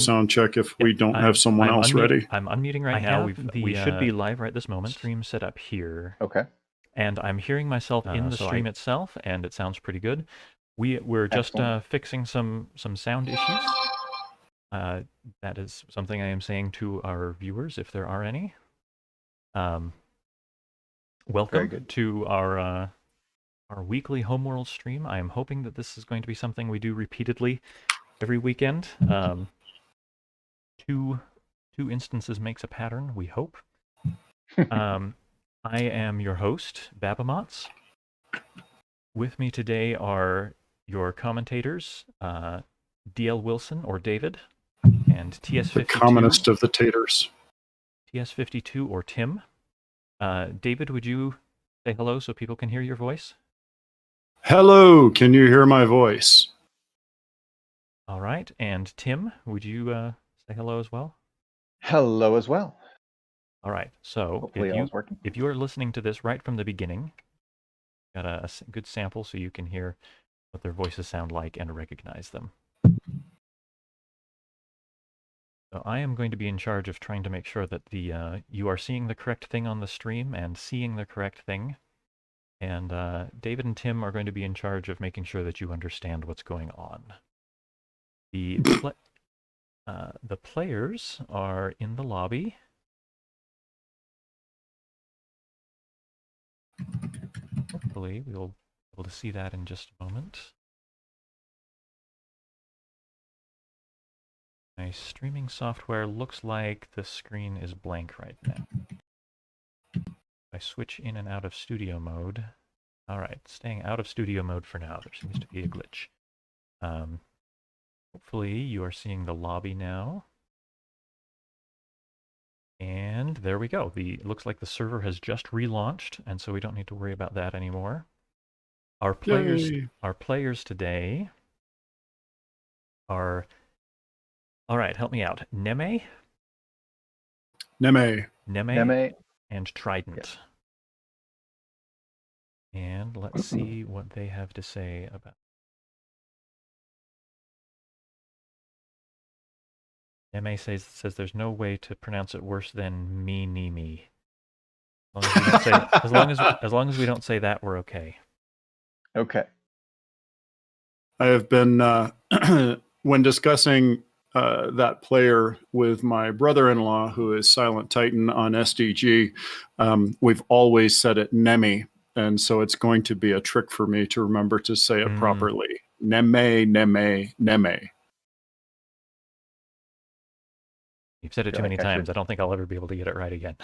sound check if we don't have someone else ready. I'm unmuting right now. We should be live right this moment. Stream set up here. Okay. And I'm hearing myself in the stream itself, and it sounds pretty good. We're just fixing some sound issues. That is something I am saying to our viewers, if there are any. Welcome to our weekly Homeworld stream. I am hoping that this is going to be something we do repeatedly every weekend. Two instances makes a pattern, we hope. I am your host, Babamots. With me today are your commentators, DL Wilson or David, and TS52. The commonest of the taters. TS52 or Tim. David, would you say hello so people can hear your voice? Hello, can you hear my voice? All right, and Tim, would you say hello as well? Hello as well. All right, so if you are listening to this right from the beginning, got a good sample so you can hear what their voices sound like and recognize them. So I am going to be in charge of trying to make sure that you are seeing the correct thing on the stream and seeing the correct thing. And David and Tim are going to be in charge of making sure that you understand what's going on. The players are in the lobby. Hopefully, we'll be able to see that in just a moment. My streaming software looks like the screen is blank right now. If I switch in and out of studio mode. All right, staying out of studio mode for now. There seems to be a glitch. Hopefully, you are seeing the lobby now. And there we go. It looks like the server has just relaunched, and so we don't need to worry about that anymore. Our players today are... All right, help me out. mneme, and Trydnt. Yes. And let's see what they have to say about. mneme says there's no way to pronounce it worse than mneme. As long as we don't say that, we're okay. Okay. I have been when discussing that player with my brother-in-law, who is Silent Titan on SDG, we've always said it mneme, and so it's going to be a trick for me to remember to say it properly. Mneme. You've said it too many times. I don't think I'll ever be able to get it right again.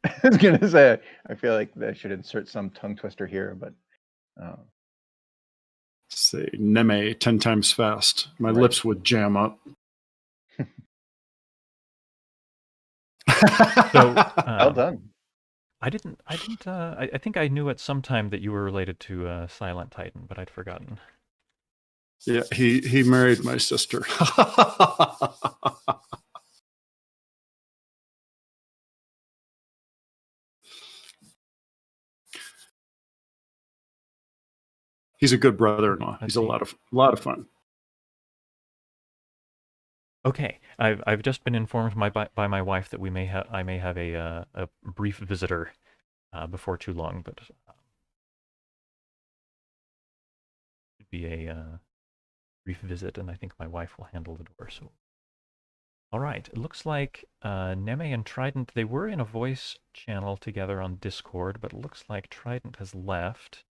I was going to say, I feel like I should insert some tongue twister here, but... Say mneme 10 times fast. My lips would jam up. So, well done. I think I knew at some time that you were related to Silent Titan, but I'd forgotten. Yeah, he married my sister. He's a good brother-in-law. He's a lot of fun. Okay, I've just been informed by my wife that I may have a brief visitor before too long, but it'd be a brief visit, and I think my wife will handle the door. So, all right, it looks like mneme and Trydnt, they were in a voice channel together on Discord, but it looks like Trydnt has left.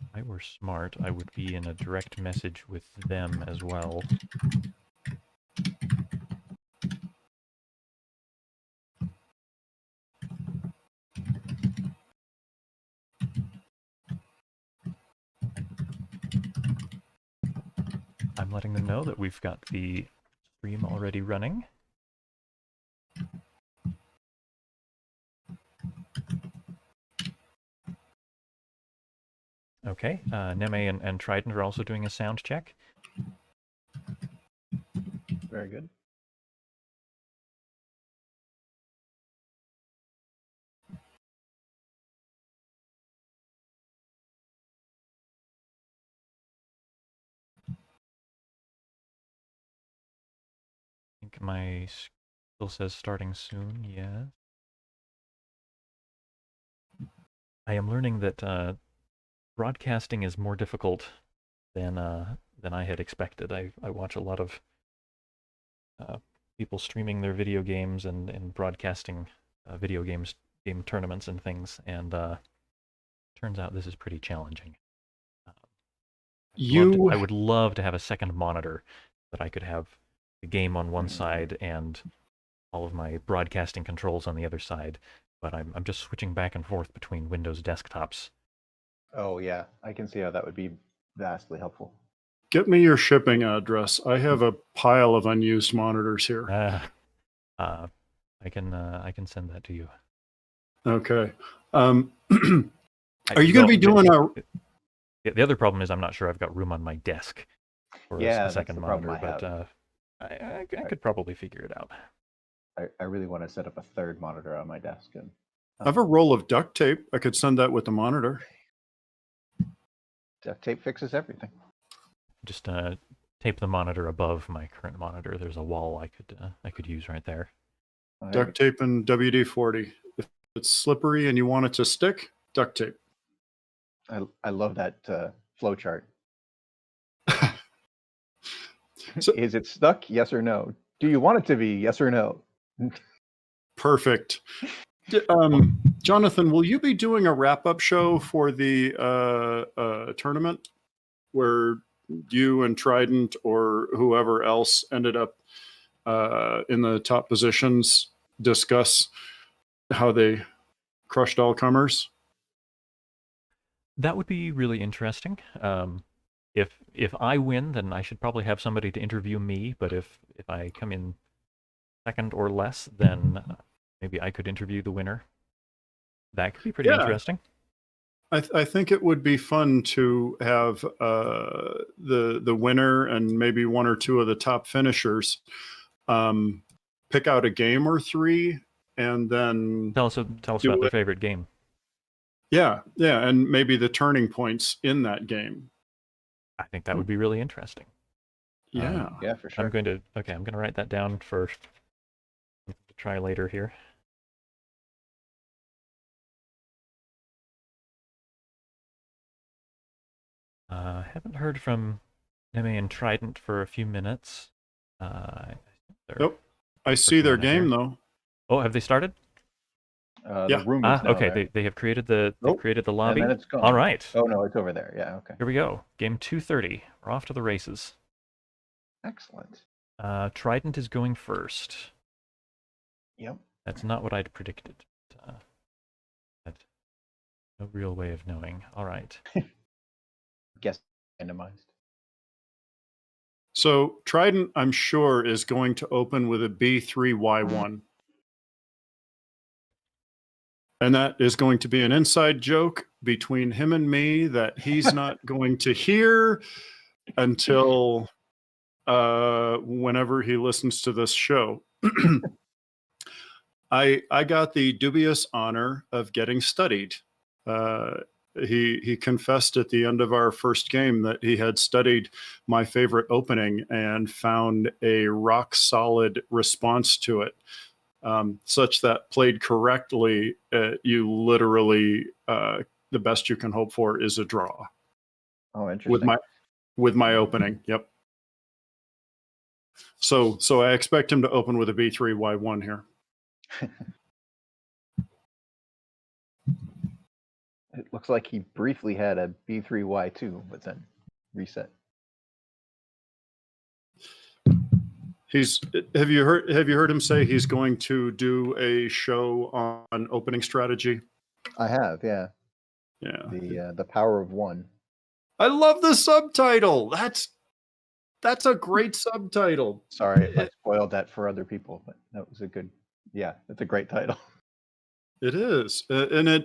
If I were smart, I would be in a direct message with them as well. I'm letting them know that we've got the stream already running. Okay, mneme and Trydnt are also doing a sound check. Very good. my still says starting soon. Yes. I am learning that broadcasting is more difficult than I had expected. I watch a lot of people streaming their video games and broadcasting video game tournaments and things, and turns out this is pretty challenging. I would love to have a second monitor that I could have the game on one side and all of my broadcasting controls on the other side, but I'm just switching back and forth between Windows desktops. Oh yeah, I can see how that would be vastly helpful. Get me your shipping address. I have a pile of unused monitors here. I can send that to you. Okay. Are you going to be doing the other problem is I'm not sure I've got room on my desk for a second monitor, but I could probably figure it out. I really want to set up a third monitor on my desk. And I have a roll of duct tape. I could send that with the monitor. Duct tape fixes everything. Just tape the monitor above my current monitor. There's a wall I could use right there. Duct tape and WD-40. If it's slippery and you want it to stick, duct tape. I love that flow chart. So, is it stuck? Yes or no? Do you want it to be? Yes or no? Perfect. Jonathan, will you be doing a wrap-up show for the tournament where you and Trydnt or whoever else ended up in the top positions discuss how they crushed all comers? That would be really interesting. If I win, then I should probably have somebody to interview me. But if I come in second or less, then maybe I could interview the winner. That could be pretty interesting. I think it would be fun to have the winner and maybe one or two of the top finishers pick out a game or three, and then tell us about their favorite game. Yeah, and maybe the turning points in that game. I think that would be really interesting. Yeah, for sure. I'm going to write that down for to try later here. Haven't heard from mneme and Trydnt for a few minutes. Nope. I see their game though. Oh, have they started? The room is now okay. there. They have created the lobby. And then it's gone. All right. Oh no, it's over there. Yeah. Okay. Here we go. Game 230. We're off to the races. Excellent. Trydnt is going first. Yep. That's not what I'd predicted. That's no real way of knowing. All right. Guess randomized. So Trydnt, I'm sure, is going to open with a B3Y1. And that is going to be an inside joke between him and me that he's not going to hear until whenever he listens to this show. I got the dubious honor of getting studied. He confessed at the end of our first game that he had studied my favorite opening and found a rock solid response to it. Such that played correctly, you literally, the best you can hope for is a draw. Oh, interesting. With my opening, yep. So I expect him to open with a B3Y1 here. It looks like he briefly had a B3Y2, but then reset. Have you heard him say he's going to do a show on opening strategy? I have, yeah. Yeah. The Power of One. I love the subtitle. That's a great subtitle. Sorry if I spoiled that for other people, but that was it's a great title. It is. And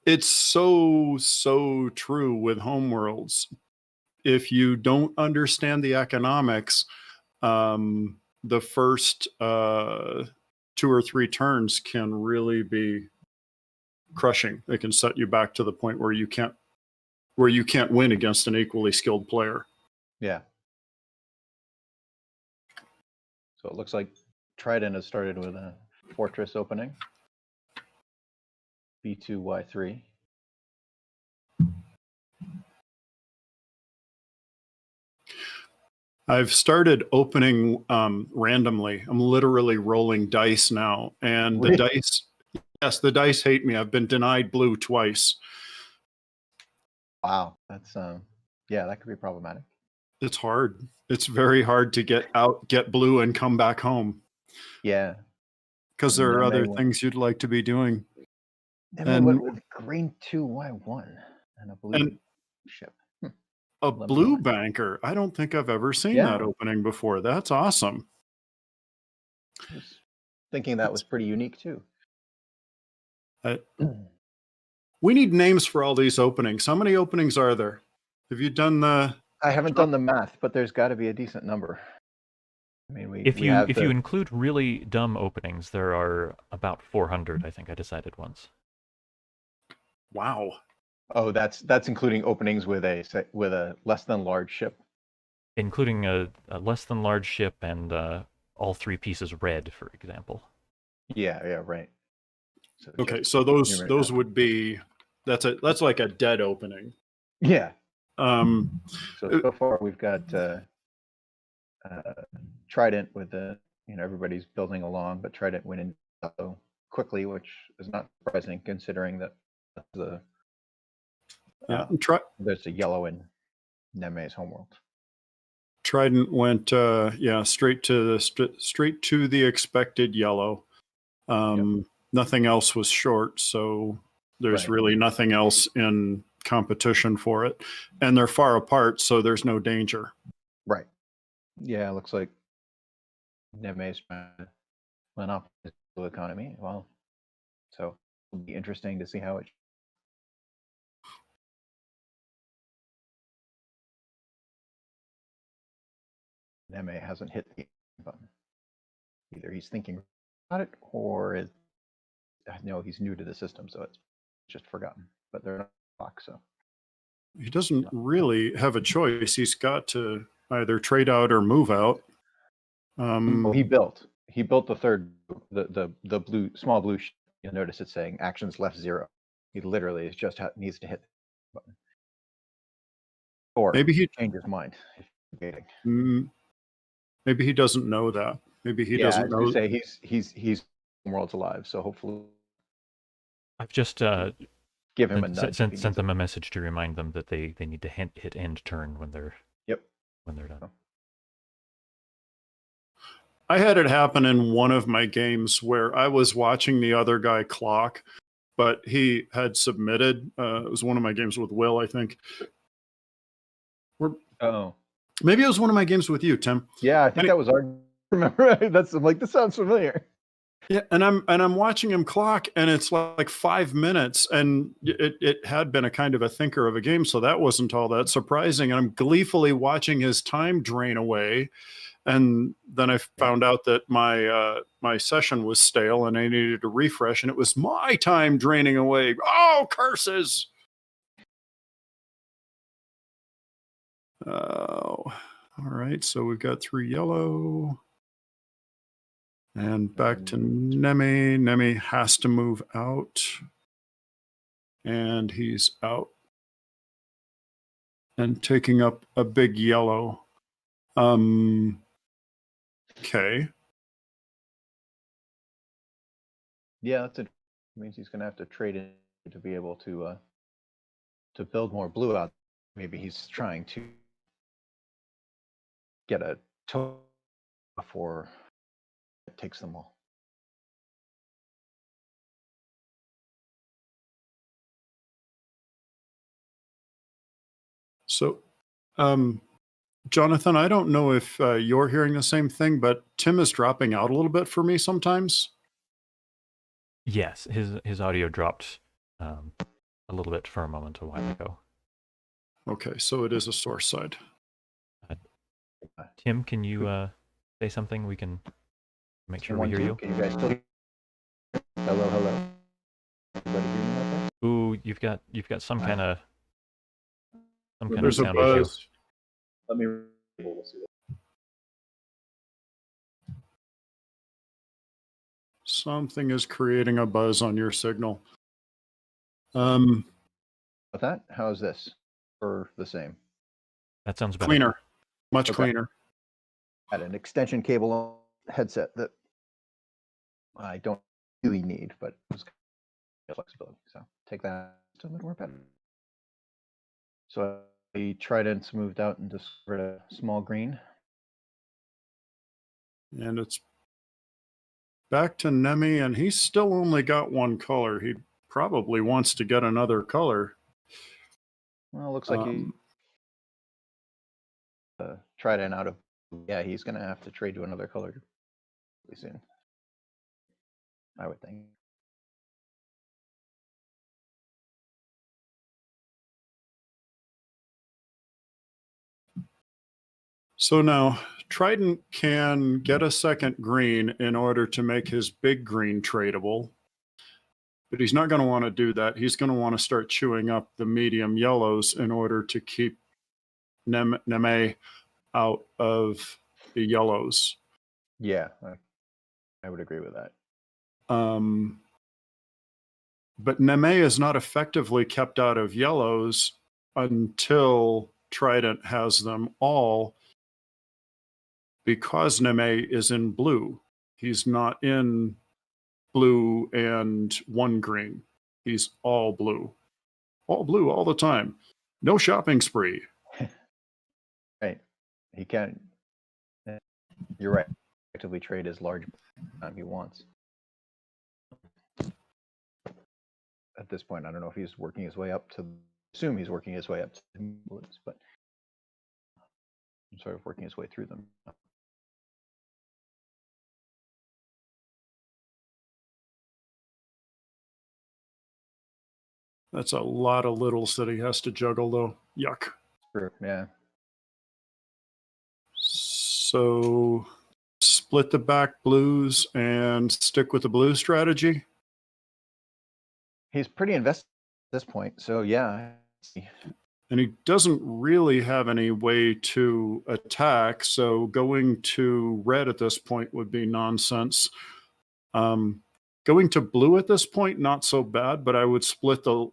it's so true with Homeworlds. If you don't understand the economics, the first 2 or 3 turns can really be crushing. They can set you back to the point where you can't win against an equally skilled player. Yeah. So it looks like Trydnt has started with a fortress opening. B2, Y3. I've started opening randomly. I'm literally rolling dice now, and the dice, yes, the dice hate me. I've been denied blue twice. Wow, that's yeah, that could be problematic. It's hard. It's very hard to get out, get blue, and come back home. Yeah, Because there are other Neme things you'd like to be doing. went with green 2, Y1 and a blue And ship. a Lemon blue one. banker. I don't think I've ever seen that opening before. That's awesome. I was thinking that was pretty unique too. We need names for all these openings. How many openings are there? Have you done the? I haven't done the math, but there's got to be a decent number. I mean, if you include really dumb openings, there are about 400. I think I decided once. Wow. Oh, that's including openings with a less than large ship. Including a less than large ship and all 3 pieces red, for example. Yeah, right. So okay, so those would be that's like a dead opening. Yeah. So far we've got Trydnt with the everybody's building along, but Trydnt went in so quickly, which is not surprising considering that the there's a yellow in Neme's homeworld. Trydnt went straight to the expected yellow. Nothing else was short, so there's really nothing else in competition for it, and they're far apart, so there's no danger. Right. Yeah, it looks like Neme's went up the economy. Well, so it'll be interesting to see how it. Neme hasn't hit the button. Either he's thinking about it, or he's new to the system, so it's just forgotten. But they're not locked, so he doesn't really have a choice. He's got to either trade out or move out. He built the third, the blue small blue. You'll notice it's saying actions left 0. He literally is just needs to hit the button, or maybe he change his mind. Maybe he doesn't know that. Maybe he doesn't know. Say he's worlds alive. So hopefully, I've just give him a nudge. Sent them a message to remind them that they need to hit end turn when they're when they're done. I had it happen in one of my games where I was watching the other guy clock, but he had submitted. It was one of my games with Will, I think. Maybe it was one of my games with you, Tim. Yeah, I think that was our. Remember, I'm like, this sounds familiar. Yeah, and I'm watching him clock, and it's like 5 minutes, and it had been a kind of a thinker of a game, so that wasn't all that surprising. And I'm gleefully watching his time drain away, and then I found out that my session was stale, and I needed to refresh, and it was my time draining away. Oh, curses! Oh, all right. So we've got 3 yellow. And back to Neme. Neme has to move out. And he's out. And taking up a big yellow. Okay. Yeah, it means he's going to have to trade in to be able to build more blue out. Maybe he's trying to get a total before it takes them all. So, Jonathan, I don't know if you're hearing the same thing, but Tim is dropping out a little bit for me sometimes. Yes, his audio dropped a little bit for a moment a while ago. Okay, so it is a source side. Tim, can you say something? We can make sure we hear you. Can you guys still hear? Hello. Everybody hear me okay? Ooh, you've got some kind of There's sound a issue. Let me. Something is creating a buzz on your signal. With that, how's this? Or the same? That sounds better. Cleaner, much Okay. cleaner. Had an extension cable on headset that I don't really need, but it's flexibility. So take that to a little more better. So the Trydnt's moved out and discovered a small green. And it's back to Nemi, and he's still only got one color. He probably wants to get another color. Well, it looks like he Trydnt out of, yeah, he's going to have to trade to another color pretty soon, I would think. So now Trydnt can get a second green in order to make his big green tradable, but he's not going to want to do that. He's going to want to start chewing up the medium yellows in order to keep Neme out of the yellows. Yeah, I would agree with that. But Neme is not effectively kept out of yellows until Trydnt has them all, because Neme is in blue. He's not in blue and one green. He's all blue all the time. No shopping spree. Right. He can. You're right. Effectively trade as large time he wants. At this point, I don't know if he's working his way up to. Assume he's working his way up to the blues, but I'm sort of working his way through them. That's a lot of littles that he has to juggle, though. Yuck. True. Yeah. So split the back blues and stick with the blue strategy. He's pretty invested at this point, so yeah. And he doesn't really have any way to attack, so going to red at this point would be nonsense. Going to blue at this point, not so bad, but I would split the,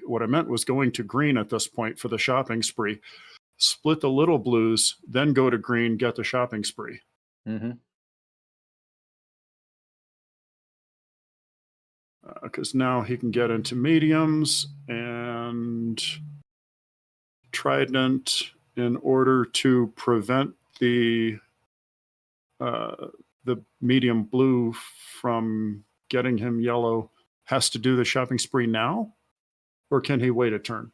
what I meant was going to green at this point for the shopping spree. Split the little blues, then go to green, get the shopping spree. Mm-hmm. Because now he can get into mediums, and Trydnt, in order to prevent the medium blue from getting him yellow, has to do the shopping spree now, or can he wait a turn?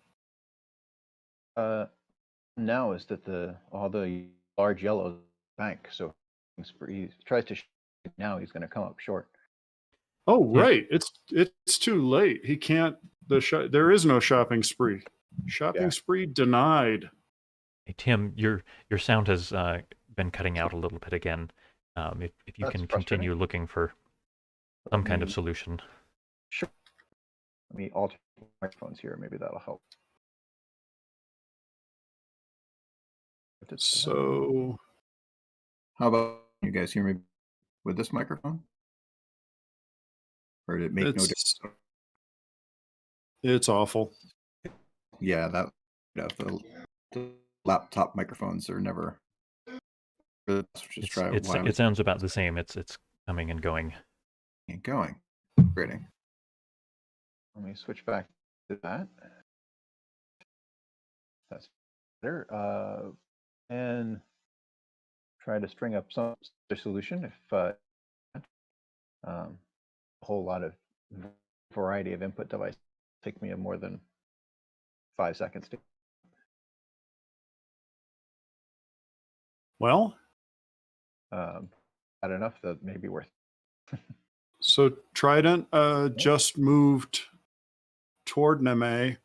Now is that all the large yellows bank, so he tries to now he's going to come up short. Oh, right. It's too late. He can't. There is no shopping spree. Shopping spree denied. Hey, Tim, your sound has been cutting out a little bit again. If you can continue looking for some kind of solution. Sure. Let me alter microphones here. Maybe that'll help. So, how about you guys hear me with this microphone? Or did it make no difference? It's awful. Yeah, the laptop microphones are never. Just try it sounds about the same. It's coming and going. And going. Grading. Let me switch back to that. That's better. And try to string up some solution if a whole lot of variety of input devices take me more than 5 seconds to. Well, not enough that may be worth. So Trydnt just moved toward Neme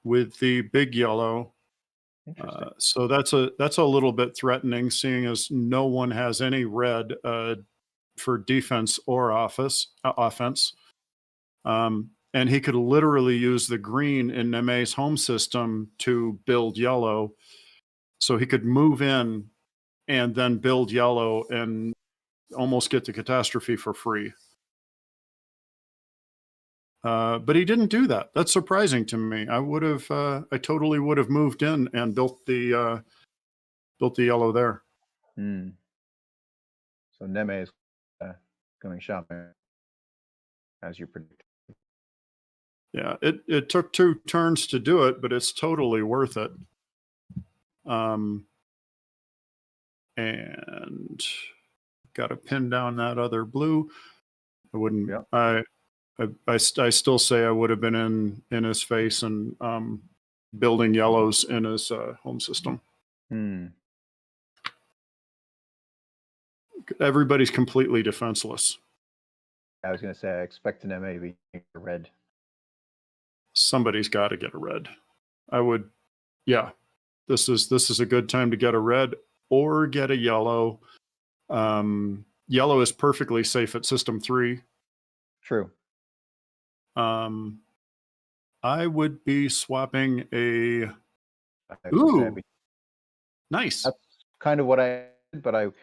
with the big yellow. So that's a little bit threatening, seeing as no one has any red for defense or offense. And he could literally use the green in Neme's home system to build yellow. So he could move in and then build yellow and almost get the catastrophe for free. But he didn't do that. That's surprising to me. I totally would have moved in and built the yellow there. Hmm. So Neme is going shopping as you predicted. Yeah, it took 2 turns to do it, but it's totally worth it. And got to pin down that other blue. I wouldn't. Yep. I still say I would have been in his face and building yellows in his home system. Hmm. Everybody's completely defenseless. I was going to say I expect an MA to be red. Somebody's got to get a red. I would. Yeah, this is a good time to get a red or get a yellow. Yellow is perfectly safe at system 3. True. I would be swapping a. I was gonna say, Ooh, nice. that's kind of what I did, but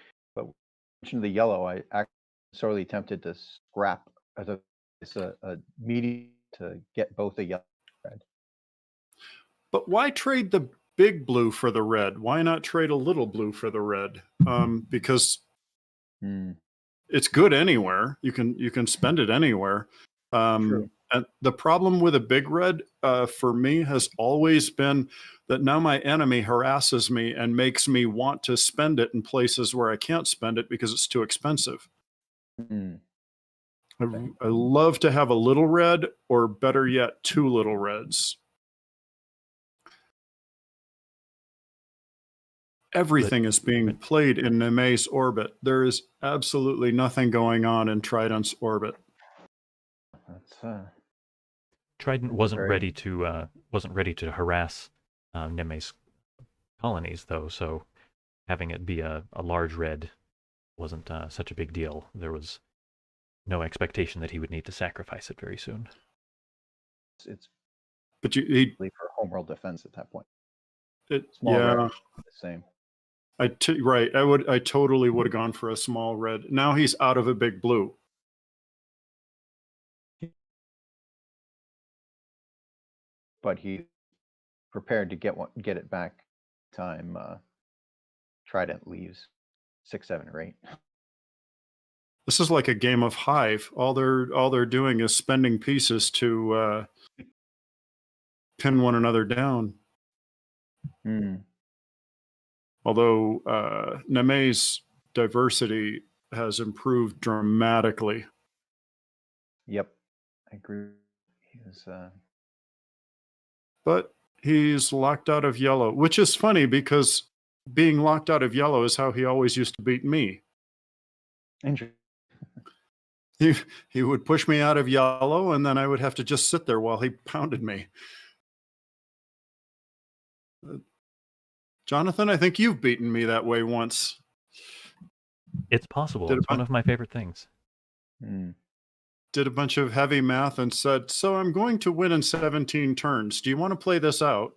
mentioned the yellow. I actually sorely tempted to scrap it's a medium to get both a yellow and red. But why trade the big blue for the red? Why not trade a little blue for the red? Because it's good anywhere. You can spend it anywhere. True. And the problem with a big red for me has always been that now my enemy harasses me and makes me want to spend it in places where I can't spend it because it's too expensive. I love to have a little red, or better yet, 2 little reds. Everything is being played in Neme's orbit. There is absolutely nothing going on in Trydnt's orbit. That's Trydnt wasn't ready to harass Neme's colonies, though, so having it be a large red wasn't such a big deal. There was no expectation that he would need to sacrifice it very soon. it's But he for homeworld defense at that point. Small red, the same. Right. I totally would have gone for a small red. Now he's out of a big blue. But he's prepared to get it back time Trydnt leaves 6, 7, or 8. This is like a game of Hive. All they're doing is spending pieces to pin one another down. Although Neme's diversity has improved dramatically. Yep, I agree. But he's locked out of yellow, which is funny because being locked out of yellow is how he always used to beat me. Interesting. He would push me out of yellow, and then I would have to just sit there while he pounded me. Jonathan, I think you've beaten me that way once. It's possible. It's one of my favorite things. Did a bunch of heavy math and said, so I'm going to win in 17 turns. Do you want to play this out?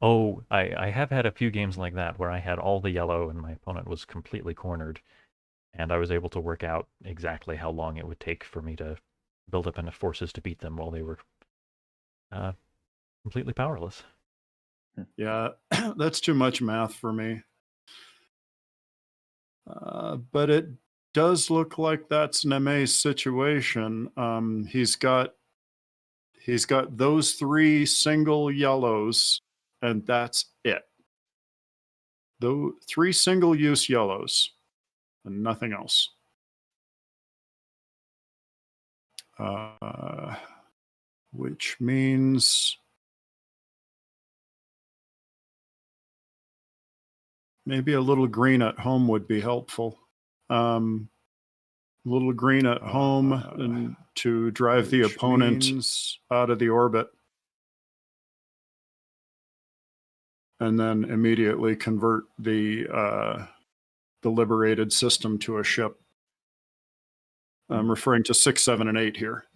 Oh, I have had a few games like that where I had all the yellow and my opponent was completely cornered. And I was able to work out exactly how long it would take for me to build up enough forces to beat them while they were completely powerless. Yeah, that's too much math for me. But it does look like that's Neme's situation. He's got those 3 single yellows, and that's it. Those 3 single-use yellows, and nothing else. Which means maybe a little green at home would be helpful. Little green at home and to drive the opponent out of the orbit. And then immediately convert the liberated system to a ship. I'm referring to 6, 7, and 8 here.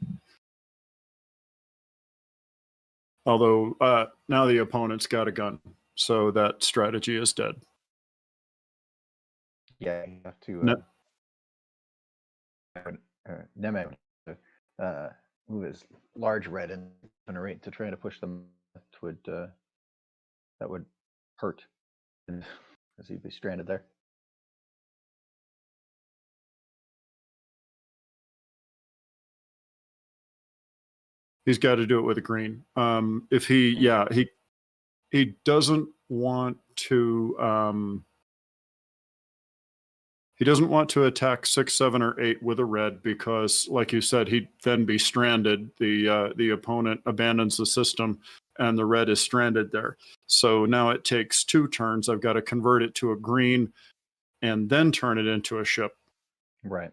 Although now the opponent's got a gun, so that strategy is dead. Yeah, you have to Neme would move his large red and generate to try to push them. That would hurt, as he'd be stranded there. He's got to do it with a green. If he doesn't want to. He doesn't want to attack 6, 7, or 8 with a red because, like you said, he'd then be stranded. The opponent abandons the system, and the red is stranded there. So now it takes 2 turns. I've got to convert it to a green, and then turn it into a ship. Right.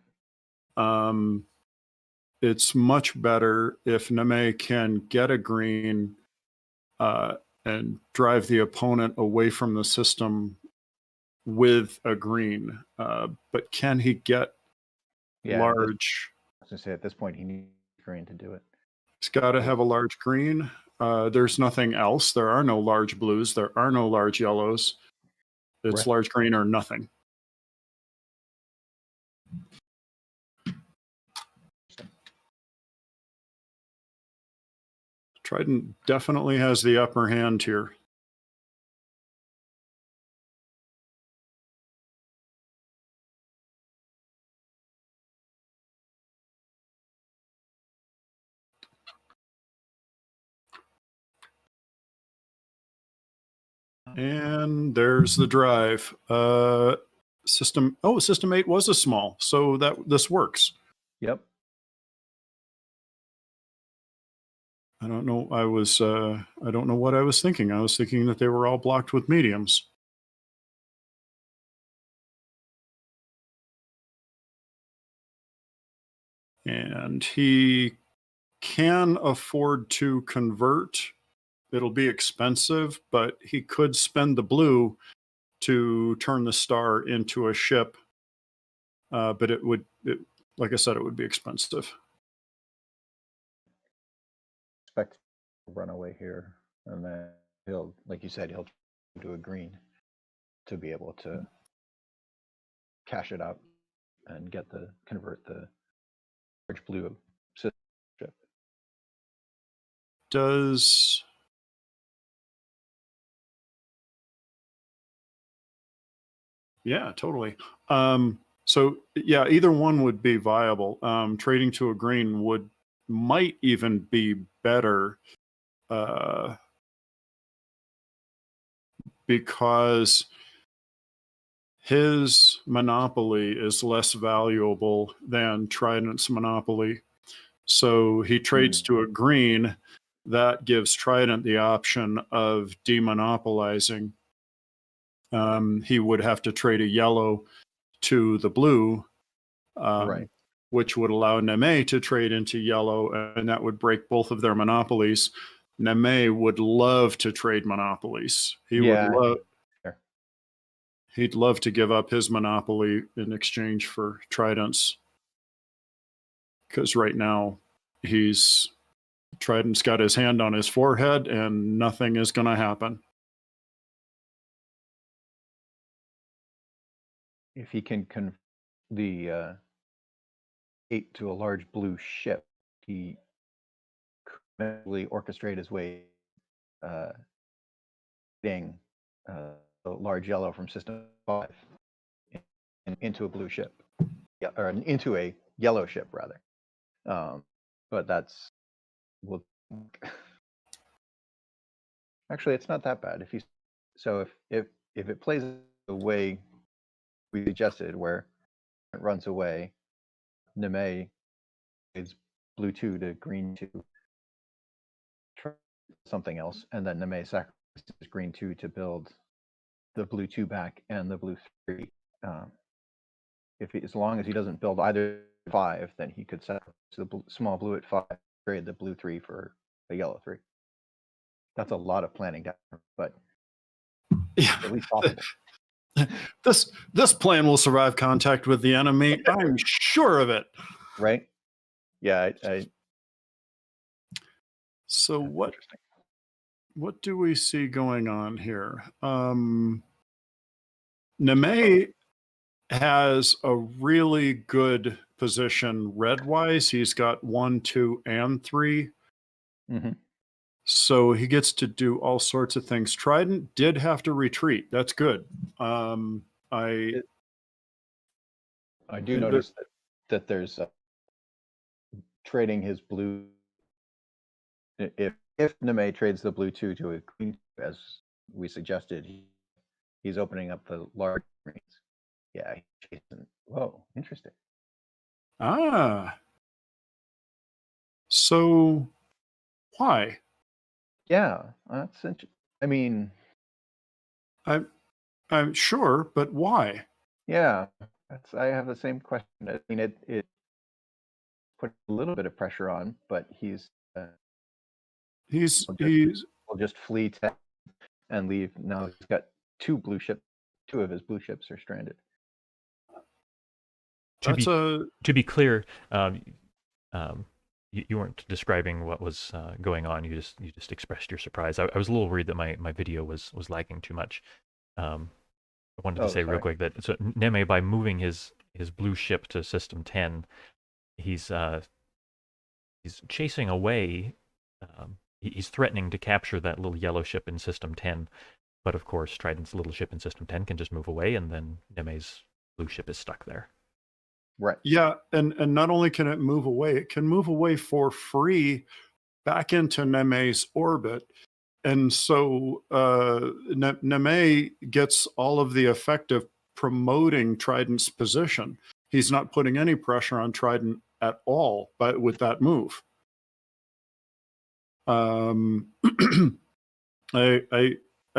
It's much better if Neme can get a green and drive the opponent away from the system with a green, but can he get large? I was gonna say at this point he needs green to do it. He's got to have a large green. There's nothing else. There are no large blues. There are no large yellows. It's Right. large green or nothing. Trydnt definitely has the upper hand here. And there's the drive. System 8 was a small, so this works. Yep. I don't know. I don't know what I was thinking. I was thinking that they were all blocked with mediums. And he can afford to convert. It'll be expensive, but he could spend the blue to turn the star into a ship. But like I said, it would be expensive. Expect to run away here, and then he'll, like you said, he'll do a green to be able to cash it out and convert the large blue ship. Yeah, totally. So yeah, either one would be viable. Trading to a green might even be better because his monopoly is less valuable than Trydnt's monopoly. So he trades to a green. That gives Trydnt the option of demonopolizing. He would have to trade a yellow to the blue, Right. which would allow Neme to trade into yellow, and that would break both of their monopolies. Neme would love to trade monopolies. He'd love to give up his monopoly in exchange for Trydnt's, because right now Trydnt's got his hand on his forehead and nothing is going to happen. If he can convert the 8 to a large blue ship, he could eventually orchestrate his way getting a large yellow from system 5 into a blue ship, or into a yellow ship rather. But actually it's not that bad if it plays the way we suggested, where it runs away, Neme is blue 2 to green 2, try something else, and then Neme sacrifices green 2 to build the blue 2 back and the blue 3. As long as he doesn't build either 5, then he could sacrifice the small blue at 5, trade the blue 3 for a yellow 3. That's a lot of planning down, but yeah, at least possible. This plan will survive contact with the enemy. I'm sure of it. Right? Yeah. So what do we see going on here? Neme has a really good position red-wise. He's got 1, 2, and 3. Mm-hmm. So he gets to do all sorts of things. Trydnt did have to retreat. That's good. I do notice that there's trading his blue. If mneme trades the blue 2 to a green 2, as we suggested, he's opening up the large greens. Yeah, he's chasing. Whoa, interesting. So why? Yeah, that's interesting. I mean, I'm sure, but why? yeah, I have the same question. I mean, it put a little bit of pressure on, but he's will just flee and leave. Now he's got 2 blue ships. 2 of his blue ships are stranded. To be clear, you weren't describing what was going on. You just expressed your surprise. I was a little worried that my video was lagging too much. I wanted to say real quick that so mneme, by moving his blue ship to system 10, he's chasing away. He's threatening to capture that little yellow ship in system 10, but of course Trydnt's little ship in system 10 can just move away, and then mneme's blue ship is stuck there. Right. Yeah, and not only can it move away, it can move away for free back into mneme's orbit. And so mneme gets all of the effect of promoting Trydnt's position. He's not putting any pressure on Trydnt at all with that move. I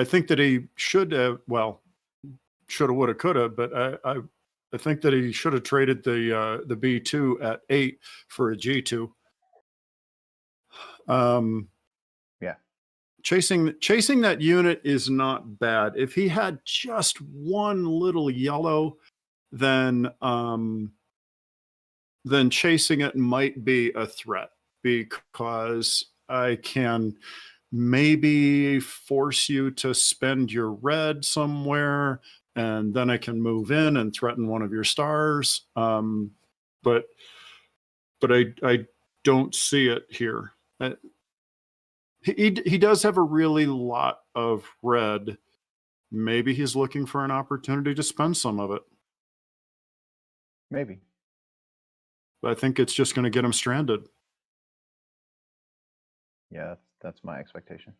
think that he should have, well, shoulda, woulda, coulda, but I think that he should have traded the B2 at 8 for a G2. Yeah. Chasing that unit is not bad. If he had just one little yellow, then chasing it might be a threat, because I can maybe force you to spend your red somewhere, and then I can move in and threaten one of your stars. But I don't see it here. He does have a really lot of red. Maybe he's looking for an opportunity to spend some of it. Maybe. But I think it's just going to get him stranded. Yeah, that's my expectation.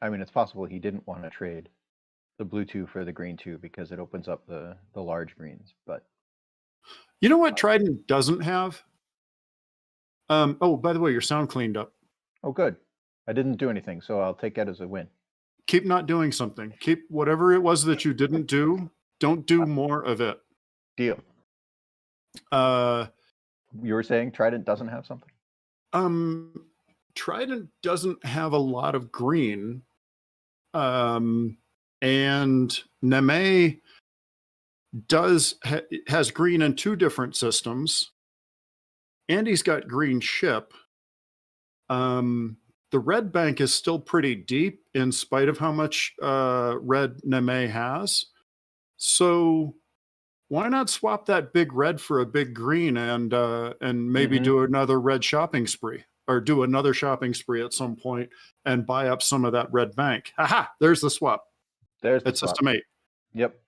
I mean, it's possible he didn't want to trade the blue 2 for the green 2 because it opens up the large greens. But you know what Trydnt doesn't have? Oh, by the way, your sound cleaned up. Oh, good. I didn't do anything, so I'll take that as a win. Keep not doing something. Keep whatever it was that you didn't do. Don't do more of it. Deal. You were saying Trydnt doesn't have something? Trydnt doesn't have a lot of green. And mneme has green in 2 different systems, and he's got green ship. The red bank is still pretty deep in spite of how much red mneme has. So why not swap that big red for a big green and maybe do another red shopping spree, or do another shopping spree at some point and buy up some of that red bank? Aha! There's the swap. There's the swap. System 8. Yep.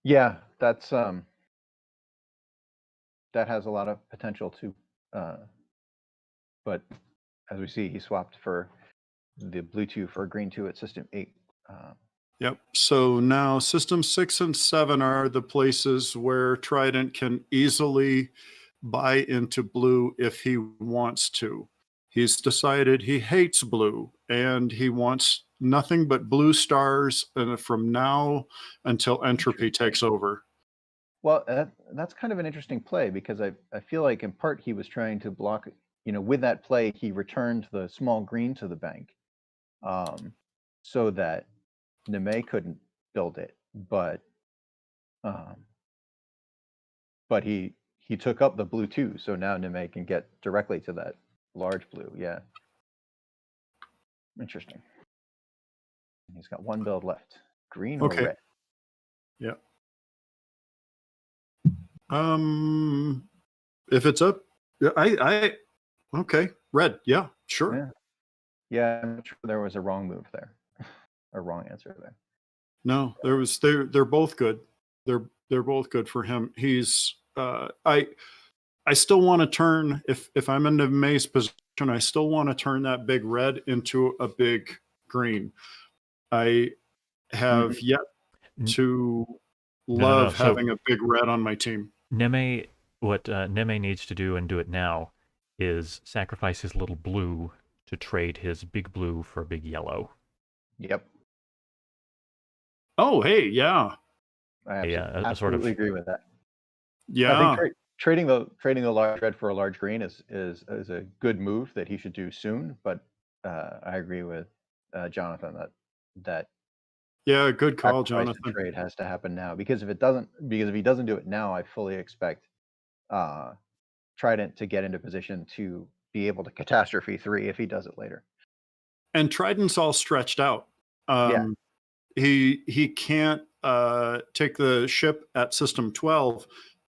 Yeah, that's that has a lot of potential too. But as we see, he swapped for the blue 2 for a green 2 at system 8. Yep. So now system 6 and 7 are the places where Trydnt can easily buy into blue if he wants to. He's decided he hates blue, and he wants nothing but blue stars from now until entropy takes over. Well, that's kind of an interesting play, because I feel like in part he was trying to block, with that play, he returned the small green to the bank, so that mneme couldn't build it, but he took up the blue 2, so now mneme can get directly to that large blue. Yeah, interesting. He's got 1 build left, green or red. Yeah. If it's up, okay, red. Yeah, sure. Yeah. Yeah, I'm not sure there was a wrong move there, a wrong answer there. No, they're both good. They're both good for him. He's I still want to turn, if I'm in the May's position, I still want to turn that big red into a big green. I have yet to No. love having a big red on my team. Neme, what Neme needs to do, and do it now, is sacrifice his little blue to trade his big blue for a big yellow. Yep. Oh, hey, yeah. I A absolutely sort of agree with that. Yeah. I think trading the large red for a large green is a good move that he should do soon. But I agree with Jonathan that Yeah, good call, sacrifice Jonathan. and trade has to happen now, because if he doesn't do it now, I fully expect Trydnt to get into position to be able to catastrophe 3 if he does it later. And Trydnt's all stretched out. Yeah. He can't take the ship at system 12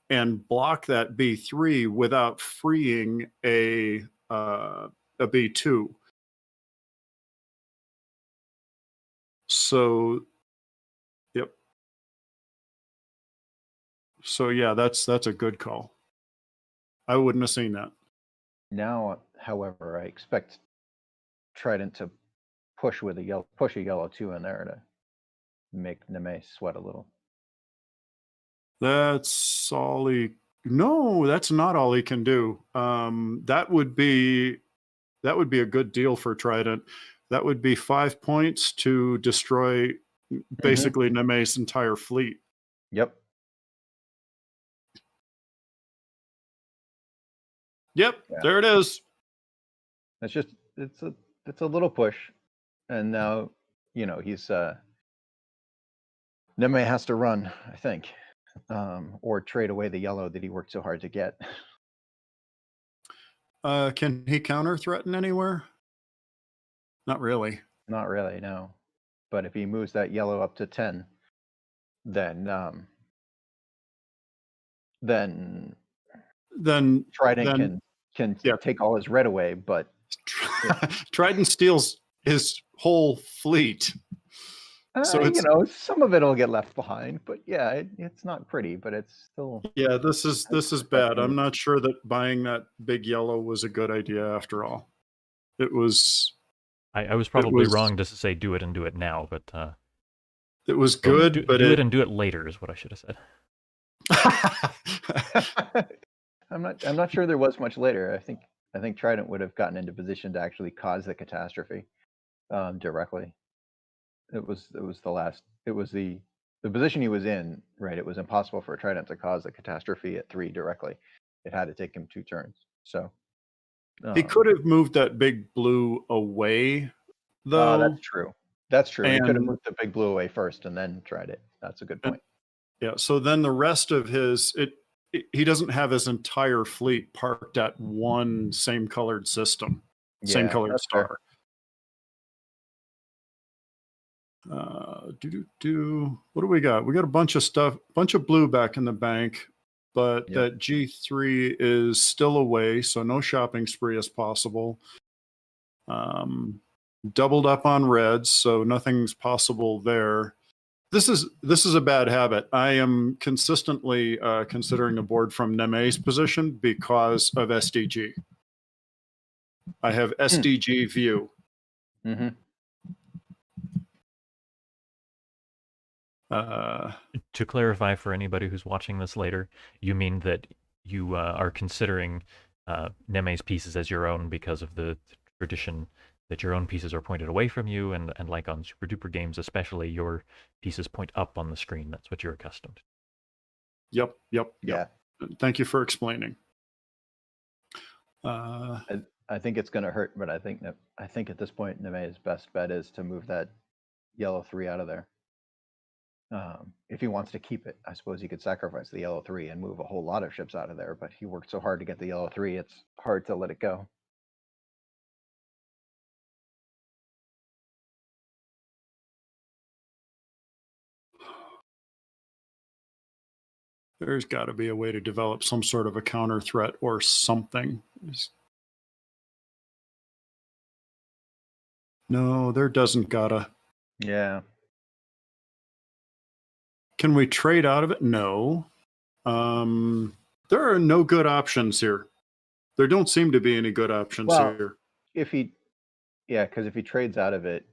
and block that B3 without freeing a B2. So, yep. So yeah, that's a good call. I wouldn't have seen that. Now, however, I expect Trydnt to push a yellow 2 in there to make Neme sweat a little. That's all he. No, that's not all he can do. That would be a good deal for Trydnt. That would be 5 points to destroy basically Neme's entire fleet. Yep. Yep, Yeah. there it is. It's a little push, and now he's Neme has to run, I think, or trade away the yellow that he worked so hard to get. Can he counter threaten anywhere? Not really. Not really, no. But if he moves that yellow up to 10, then Trydnt can take all his red away, but Trydnt steals his whole fleet. So some of it will get left behind, but yeah, it's not pretty, but it's still. Yeah, this is bad. I'm not sure that buying that big yellow was a good idea after all. It was. I was probably wrong to say do it and do it now, but it was good. But do it and do it later is what I should have said. I'm not sure there was much later. I think Trydnt would have gotten into position to actually cause the catastrophe directly. It was the position he was in, right? It was impossible for Trydnt to cause the catastrophe at 3 directly. It had to take him 2 turns. So he could have moved that big blue away, though. That's true. That's true. He could have moved the big blue away first and then tried it. That's a good point. Yeah. So then the rest of he doesn't have his entire fleet parked at one same colored system, same colored star. What do we got? We got a bunch of stuff, bunch of blue back in the bank, but that G3 is still away, so no shopping spree is possible. Doubled up on reds, so nothing's possible there. This is a bad habit. I am consistently considering a board from Neme's position because of SDG. I have SDG view. To clarify for anybody who's watching this later, you mean that you are considering Neme's pieces as your own because of the tradition that your own pieces are pointed away from you, and like on Super Duper games especially, your pieces point up on the screen. That's what you're accustomed to. Yep. Yeah. Thank you for explaining. I think it's going to hurt, but I think at this point Neme's best bet is to move that yellow 3 out of there. If he wants to keep it, I suppose he could sacrifice the yellow 3 and move a whole lot of ships out of there, but he worked so hard to get the yellow 3, it's hard to let it go. There's got to be a way to develop some sort of a counter threat or something. No, there doesn't gotta. Yeah. Can we trade out of it? No. There are no good options here. There don't seem to be any good options Well, here. yeah, because if he trades out of it,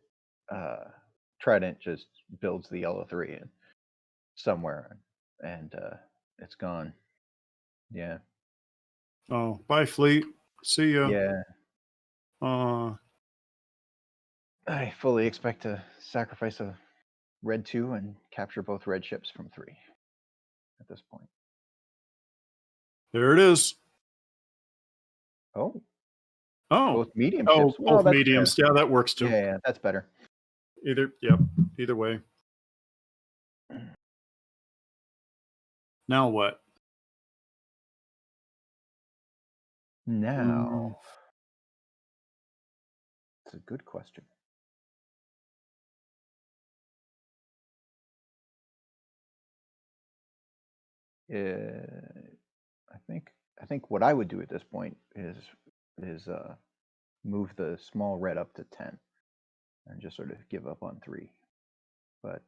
Trydnt just builds the yellow 3 in somewhere, and it's gone. Yeah. Oh, bye, fleet. See ya. Yeah. Uh, I fully expect to sacrifice a red 2 and capture both red ships from 3 at this point. there it is. Oh, Oh, both medium oh, ships. Well, both that's mediums. Yeah, that works too. yeah, that's better. Either way. Now what? Now, it's a good question. I think what I would do at this point is move the small red up to 10 and just sort of give up on 3. But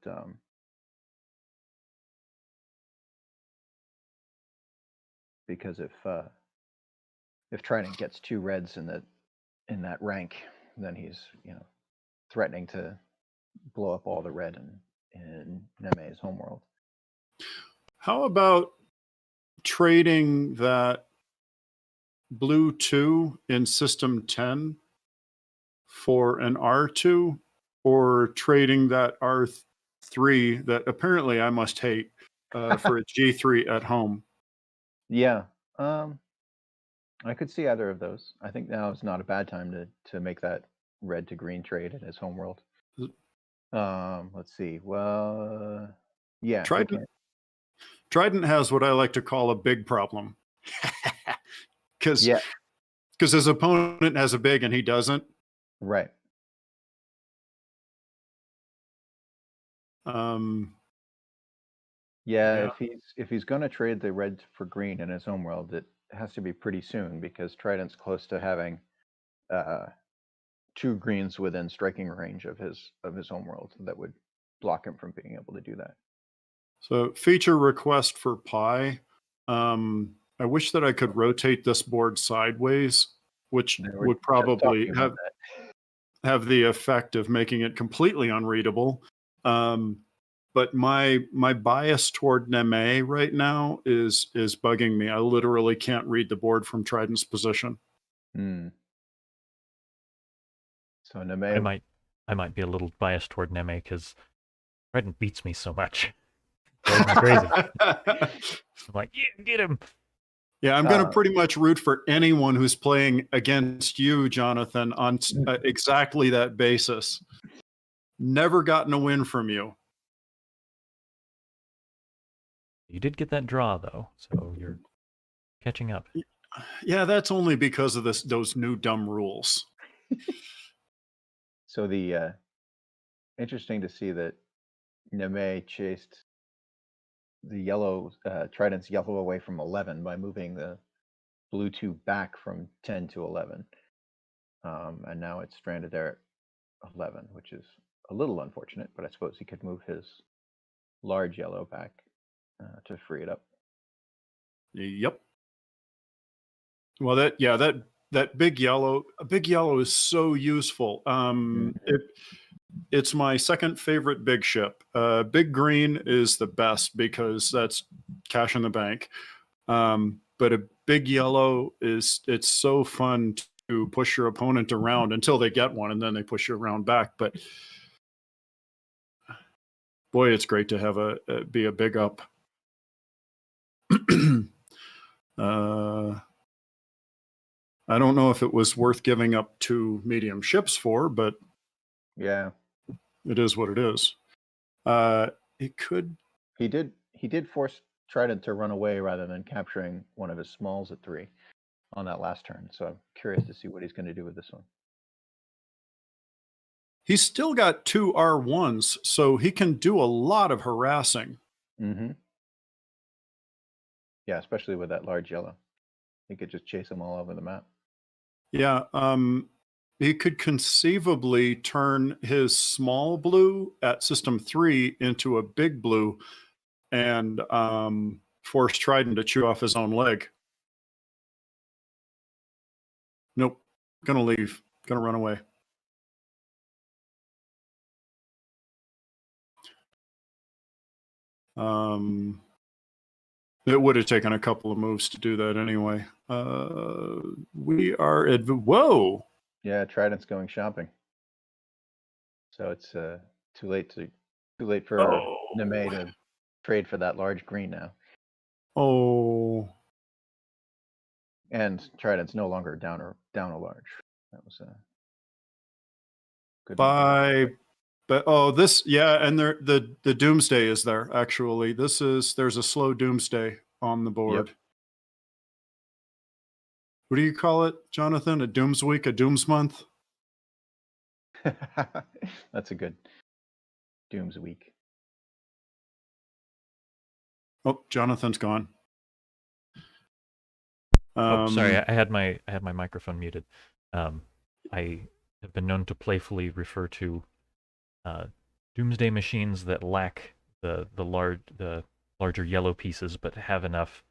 because if Trydnt gets 2 reds in that rank, then he's threatening to blow up all the red in mneme's homeworld. How about trading that blue 2 in system 10 for an R2, or trading that R3 that apparently I must hate for a G3 at home? Yeah, I could see either of those. I think now is not a bad time to make that red to green trade in his homeworld. Let's see. Well, yeah, he can. Trydnt has what I like to call a big problem. Because Yeah, his opponent has a big and he doesn't. right. Yeah, if he's going to trade the red for green in his homeworld, it has to be pretty soon because Trydnt's close to having 2 greens within striking range of his homeworld that would block him from being able to do that. So feature request for pi. I wish that I could rotate this board sideways, which would probably have the effect of making it completely unreadable. But my bias toward mneme right now is bugging me. I literally can't read the board from Trydnt's position. So mneme, I might be a little biased toward mneme because Trydnt beats me so much. Drives me crazy. I'm like, yeah, get him. Yeah, I'm going to pretty much root for anyone who's playing against you, Jonathan, on exactly that basis. Never gotten a win from you. You did get that draw, though, so you're catching up. Yeah, that's only because of those new dumb rules. So the interesting to see that mneme chased the yellow Trydnt's yellow away from 11 by moving the blue 2 back from 10 to 11, and now it's stranded there at 11, which is a little unfortunate. But I suppose he could move his large yellow back to free it up. Yep. Well, that big yellow is so useful. It's my second favorite big ship. Big green is the best because that's cash in the bank. But a big yellow it's so fun to push your opponent around until they get one, and then they push you around back. But boy, it's great to have be a big up. I don't know if it was worth giving up 2 medium ships for, but yeah, it is what it is. It could. He did force Trydnt to run away rather than capturing one of his smalls at 3 on that last turn. So I'm curious to see what he's going to do with this one. He's still got 2 R1s, so he can do a lot of harassing. Yeah, especially with that large yellow. He could just chase them all over the map. Yeah, he could conceivably turn his small blue at system 3 into a big blue and force Trydnt to chew off his own leg. Nope, gonna leave, gonna run away. It would have taken a couple of moves to do that anyway. We are at whoa. Yeah, Trydnt's going shopping. So it's too late for Neme to trade for that large green now. Oh. And Trydnt's no longer down a large. That was good. But this, yeah, and the Doomsday is there actually. There's a slow Doomsday on the board. Yep. What do you call it, Jonathan? A Dooms week, a Dooms month? That's a good Dooms week. Oh, Jonathan's gone. Sorry, I had my microphone muted. I have been known to playfully refer to Doomsday machines that lack the larger yellow pieces, but have enough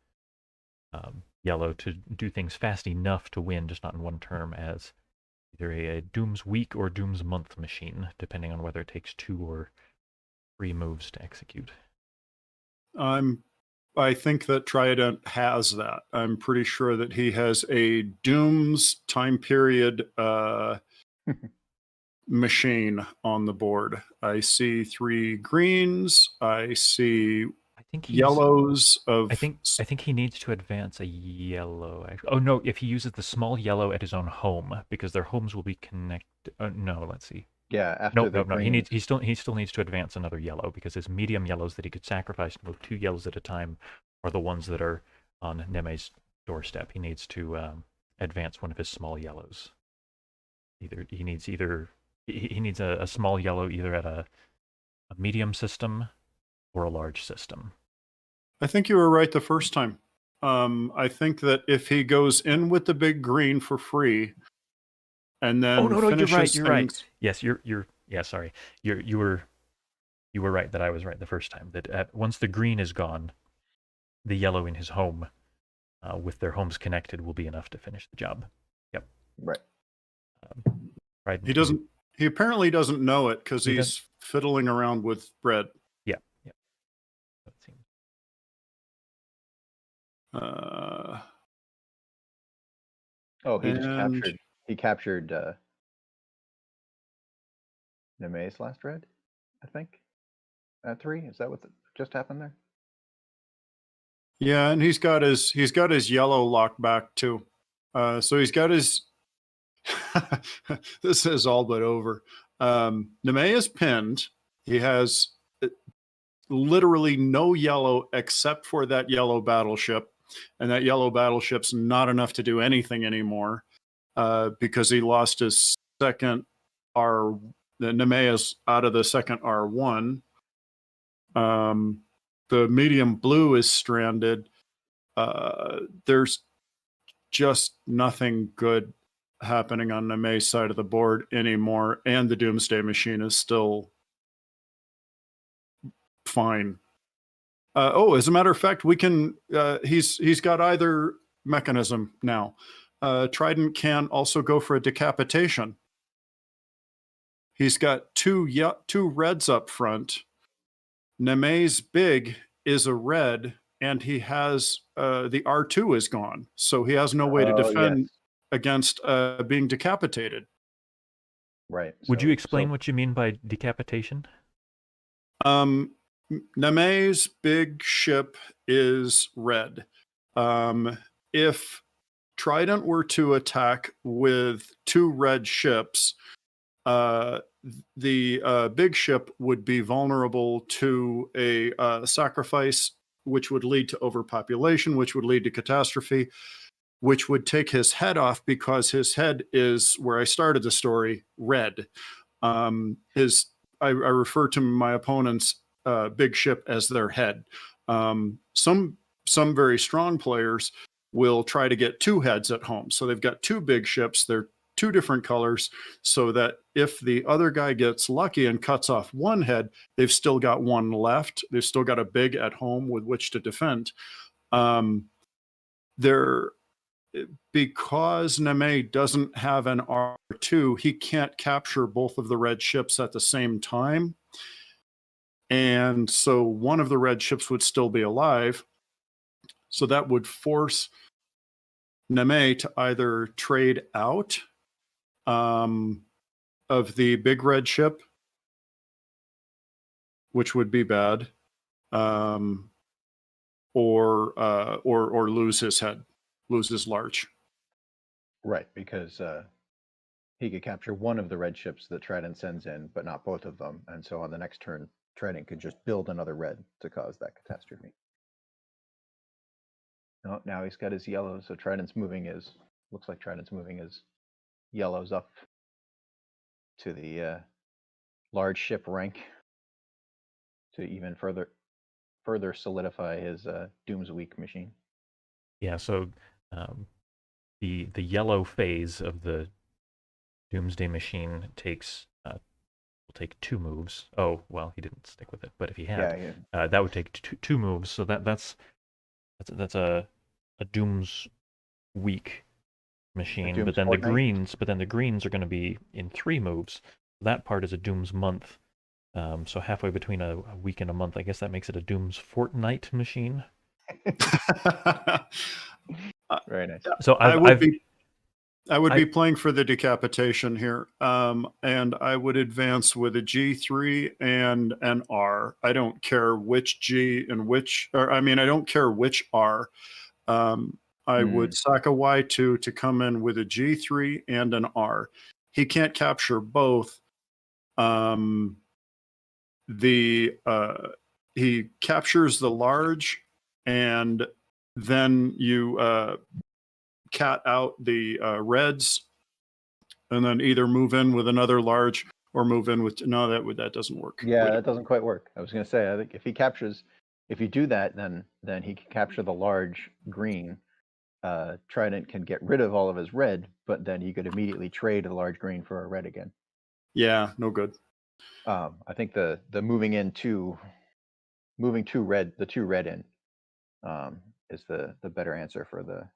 yellow to do things fast enough to win, just not in one turn, as either a Dooms week or Dooms month machine, depending on whether it takes 2 or 3 moves to execute. I think that Trydnt has that. I'm pretty sure that he has a Dooms time period machine on the board. I see 3 greens. I see yellows of. I think he needs to advance a yellow. Oh no! If he uses the small yellow at his own home, because their homes will be connected. No, let's see. Yeah, after no. He still needs to advance another yellow, because his medium yellows that he could sacrifice to move 2 yellows at a time are the ones that are on Neme's doorstep. He needs to advance one of his small yellows. He needs a small yellow either at a medium system or a large system. I think you were right the first time. I think that if he goes in with the big green for free, and then you're right. Yes, sorry. You were right that I was right the first time. That once the green is gone, the yellow in his home, with their homes connected, will be enough to finish the job. Yep. Right. Right. He apparently doesn't know it because he's fiddling around with bread. Yeah. Yeah. That seems. He captured Neme's last red, I think. At 3, is that what just happened there? Yeah, and he's got his yellow locked back too. So he's got his. This is all but over. Neme is pinned. He has literally no yellow except for that yellow battleship, and that yellow battleship's not enough to do anything anymore because he lost his second R. Neme is out of the second R1. The medium blue is stranded. There's just nothing good happening on Neme's side of the board anymore, and the Doomsday machine is still fine. As a matter of fact, we can. He's got either mechanism now. Trydnt can also go for a decapitation. He's got two reds up front. Neme's big is a red, and he has the R2 is gone, so he has no way to defend against being decapitated. Right. Would you explain what you mean by decapitation? Neme's big ship is red. If Trydnt were to attack with 2 red ships, the big ship would be vulnerable to a sacrifice, which would lead to overpopulation, which would lead to catastrophe, which would take his head off because his head is, where I started the story, red. I refer to my opponent's big ship as their head. Some some very strong players will try to get two heads at home. So they've got two big ships. They're two different colors, so that if the other guy gets lucky and cuts off one head, they've still got one left. They've still got a big at home with which to defend. Because mneme doesn't have an R2, he can't capture both of the red ships at the same time. And so one of the red ships would still be alive. So that would force mneme to either trade out of the big red ship, which would be bad, or lose his head, lose his large. Right, because he could capture one of the red ships that Trydnt sends in, but not both of them. And so on the next turn, Trydnt could just build another red to cause that catastrophe. No, now he's got his yellow, so looks like Trydnt's moving his yellows up to the large ship rank to even further solidify his Doom's Week machine. Yeah, so the yellow phase of the Doomsday Machine will take 2 moves. Oh, well, he didn't stick with it, but if he had, that would take two moves. So that's a Doom's Week machine. But then the greens are going to be in 3 moves. That part is a Doom's Month. So halfway between a week and a month, I guess that makes it a Doom's Fortnight machine. Very nice. So I would be playing for the decapitation here, and I would advance with a G3 and an R. I don't care which G and which, I don't care which R. I would sack a Y2 to come in with a G3 and an R. He can't capture both. He captures the large, and then you cat out the reds, and then either move in with another large or move in with that doesn't work. Yeah, that doesn't quite work. I was going to say, I think if you do that, then he can capture the large green. Trydnt can get rid of all of his red, but then he could immediately trade the large green for a red again. Yeah, no good. I think the moving two red in is the better answer for the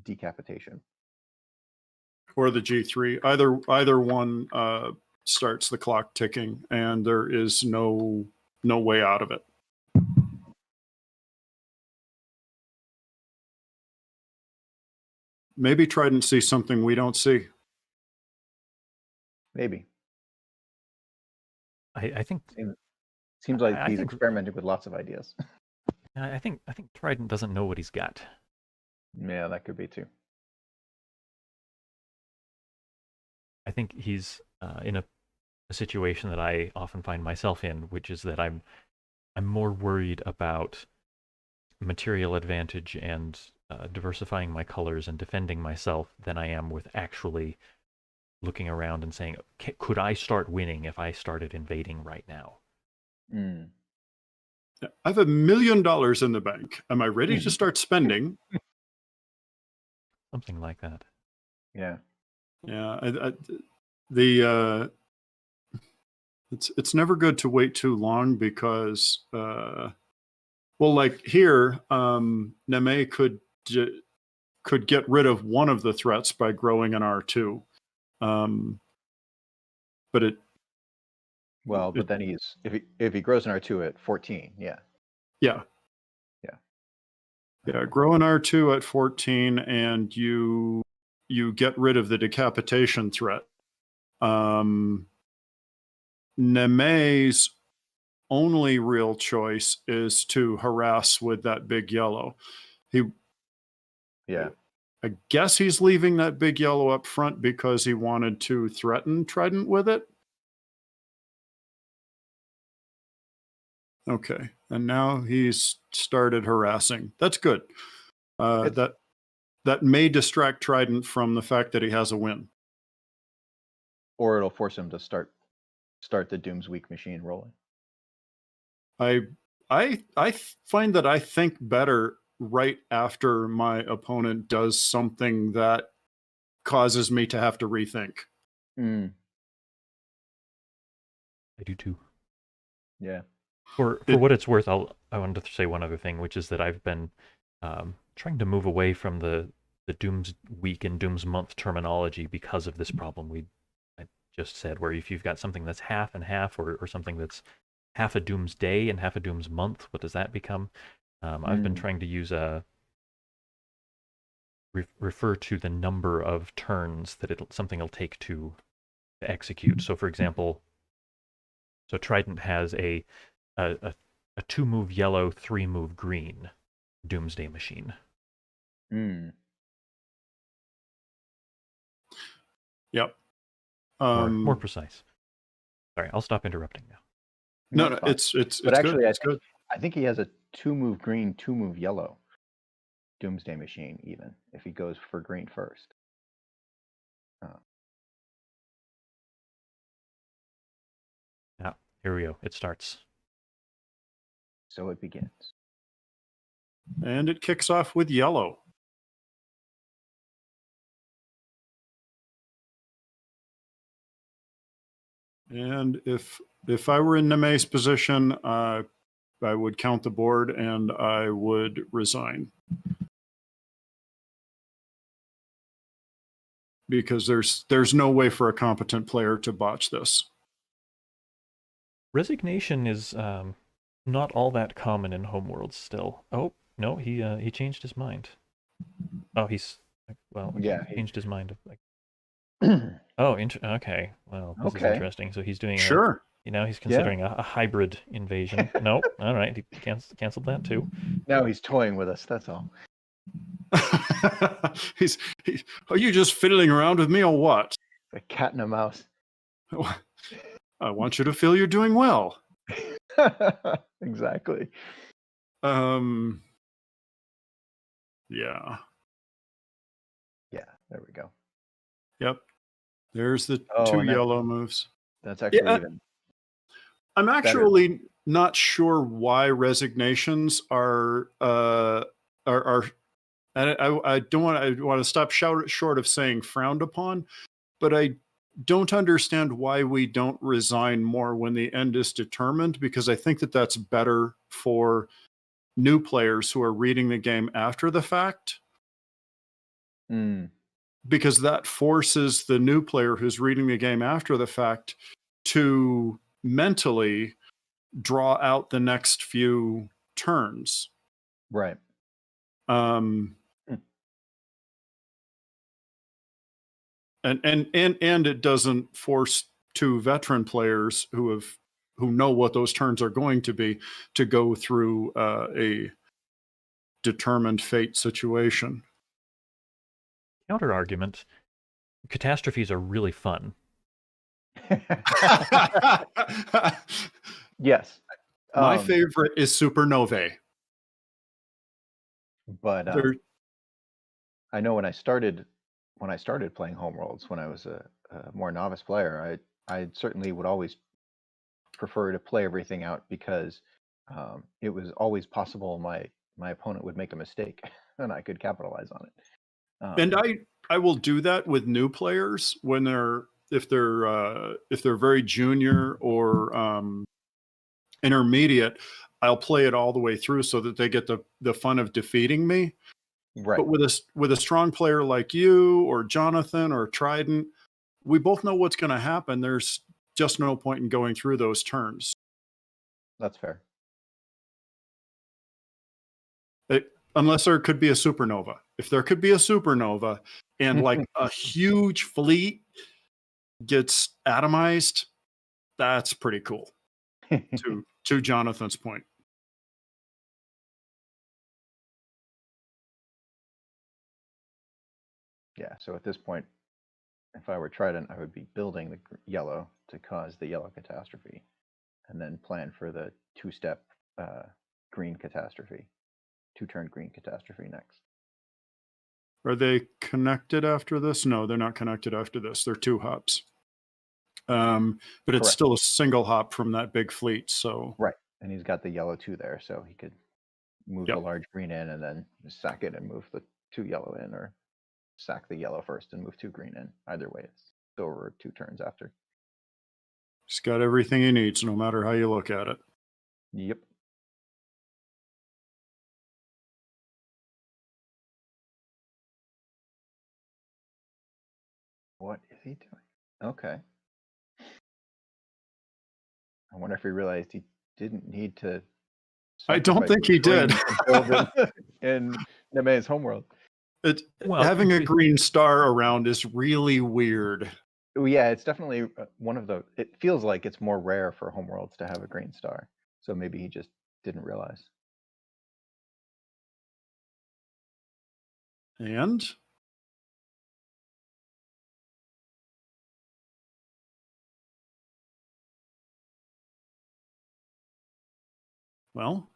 decapitation. Or the G3. Either one starts the clock ticking, and there is no way out of it. Maybe Trydnt sees something we don't see. Maybe. I think seems like he's experimenting with lots of ideas. I think Trydnt doesn't know what he's got. Yeah, that could be too. I think he's in a situation that I often find myself in, which is that I'm more worried about material advantage and diversifying my colors and defending myself than I am with actually looking around and saying, could I start winning if I started invading right now? I have $1 million in the bank. Am I ready to start spending? Something like that. Yeah. Yeah. It's never good to wait too long because, like here, mneme could get rid of one of the threats by growing an R2. But then if he grows an R2 at 14, yeah. Grow an R2 at 14, and you get rid of the decapitation threat. Neme's only real choice is to harass with that big yellow. I guess he's leaving that big yellow up front because he wanted to threaten Trydnt with it. Okay, and now he's started harassing. That's good. That may distract Trydnt from the fact that he has a win. Or it'll force him to start the Doom's Week machine rolling. I find that I think better right after my opponent does something that causes me to have to rethink. Mm, I do too. yeah. For what it's worth, I wanted to say one other thing, which is that I've been trying to move away from the Doom's Week and Doom's Month terminology because of this problem I just said, where if you've got something that's half and half, or something that's half a Doom's Day and half a Doom's Month, what does that become? I've been trying to use refer to the number of turns that something will take to execute. So, for example, Trydnt has a 2-move yellow, 3-move green Doomsday Machine. Mm. Yep. More precise. Sorry, I'll stop interrupting now. No, That's fine. it's But actually, good. I think he has a 2-move green, 2-move yellow Doomsday Machine, even if he goes for green first. Yeah, here we go. It starts. So it begins. And it kicks off with yellow. And if I were in Neme's position, I would count the board and I would resign. Because there's no way for a competent player to botch this. Resignation is not all that common in Homeworlds still. Oh, no, he changed his mind. Oh, he's changed his mind. Oh, okay. Well, this is interesting. So he's doing sure. Now he's considering a hybrid invasion. Nope. All right, he canceled that too. Now he's toying with us. That's all. Are you just fiddling around with me or what? A cat and a mouse. I want you to feel you're doing well. Exactly. Yeah. Yeah, there we go. Yep. There's the 2 yellow moves. That's actually even. I'm actually not sure why resignations are and I don't want to stop short of saying frowned upon, but I don't understand why we don't resign more when the end is determined, because I think that that's better for new players who are reading the game after the fact. Because that forces the new player who's reading the game after the fact to mentally draw out the next few turns. Right. And it doesn't force 2 veteran players who know what those turns are going to be to go through a determined fate situation. Counter argument: catastrophes are really fun. Yes. My favorite is supernovae. But I know when I started playing Homeworlds, when I was a more novice player, I certainly would always prefer to play everything out, because it was always possible my opponent would make a mistake and I could capitalize on it. And I will do that with new players when if they're very junior or intermediate. I'll play it all the way through so that they get the fun of defeating me. Right. But with a strong player like you or Jonathan or Trydnt, we both know what's going to happen. There's just no point in going through those turns. That's fair. Unless there could be a supernova. If there could be a supernova and like a huge fleet gets atomized, that's pretty cool. To Jonathan's point. Yeah, so at this point, if I were Trydnt, I would be building the yellow to cause the yellow catastrophe, and then plan for the 2-step green catastrophe, 2-turn green catastrophe next. Are they connected after this? No, they're not connected after this. They're 2 hops. But it's Correct. still a single hop from that big fleet. So right, and he's got the yellow 2 there, so he could move the large green in, and then sack it and move the 2 yellow in, or sack the yellow first and move 2 green in. Either way, it's over 2 turns after. He's got everything he needs, no matter how you look at it. Yep. What is he doing? Okay. I wonder if he realized he didn't need to. I don't think he did. In mneme's Homeworld. Having a green star around is really weird. Yeah, it's definitely one of the. It feels like it's more rare for Homeworlds to have a green star. So maybe he just didn't realize. And well,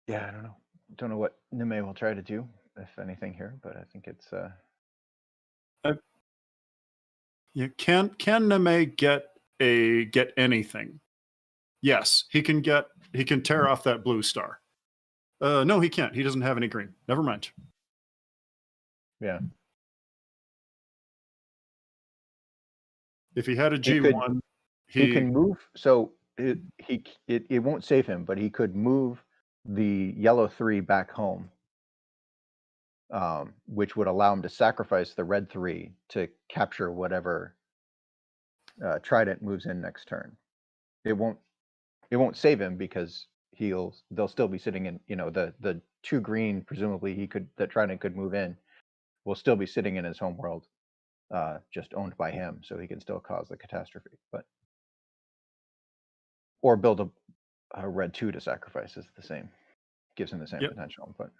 yeah, I don't know. Don't know what mneme will try to do, if anything here, but I think it's. Yeah, can mneme get anything? Yes, he can tear off that blue star. No, he can't. He doesn't have any green. Never mind. Yeah. If he had a G1, he can move. So it won't save him, but he could move the yellow 3 back home, which would allow him to sacrifice the red 3 to capture whatever Trydnt moves in next turn. It won't save him because they'll still be sitting in, the 2 green presumably that Trydnt could move in will still be sitting in his Homeworld, just owned by him, so he can still cause the catastrophe, or build a red 2 to sacrifice is the same, gives him the same potential, but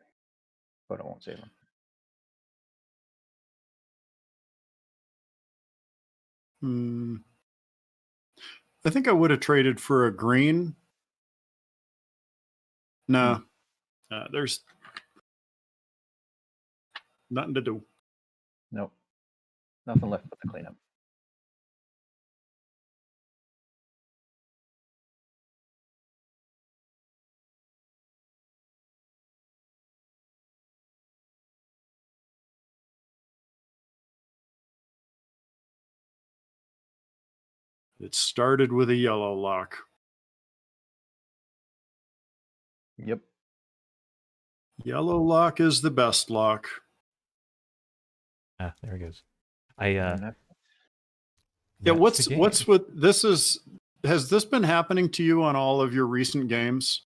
it won't save him. I think I would have traded for a green. No, there's nothing to do. Nope, nothing left but the cleanup. It started with a yellow lock. Yep. Yellow lock is the best lock. Ah, there he goes. What's with this has this been happening to you on all of your recent games